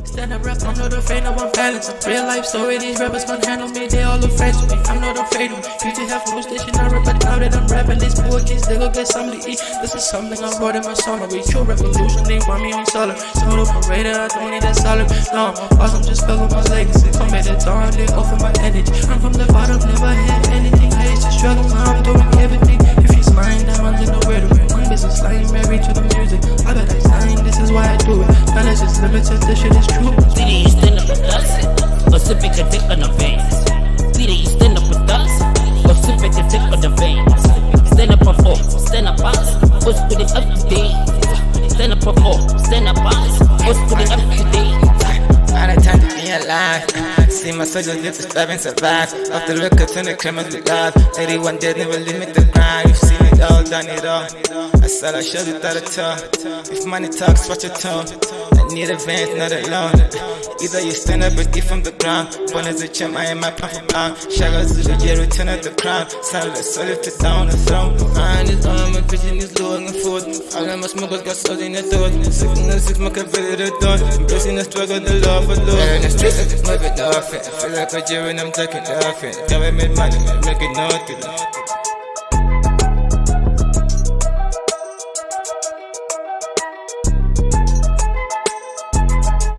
Stand up rap, I'm not afraid, no one balance. Real life story, these rappers can't handle me, they all afraid of me. I'm not afraid of me. Future have no station, I rap it now that I'm rapping. These poor kids, they go get something to eat. This is something I wrote in my song. I reach your revolution, they want me on solid. Sold up a radar, I don't need that solid. No, I'm a boss, I'm just building my legacy. Come at the dawn, they offer my energy. I'm from the bottom, never had anything. I used to struggle, now I'm doing everything. If he's lying, diamonds in the way to it. One business lying, married to the music. I got that sign, this is why I do it. Knowledge is limited, this shit is true. See you stand up with us, or sipping a dick on the veins. See you stand up with us, or sipping a dick on the veins. Stand up for 4, stand up us, what's put it up to date. Stand up for 4, stand up us, what's put it up to date. All the time to be alive. See my soldiers live to strive and survive. Off the record, turn the criminals to life. 81 days, never limit the grind. You've seen it all, done it all. I said I showed you that I talk. If money talks, watch your tone. I need advance, not alone. Either you stand up or get from the ground. Born as a champ, I am my pound for pound. Shaggers to the year, return of the crown. Sound like soul if it's down the throne. Mind is on my vision is lowering and forth. All of my smokers got souls in their throat. 6 my career to the dawn. Embracing the struggle, the love for love. In the streets, I just move it off it. I feel like a Jerry and I'm taking off it. Government money, man, making nothing.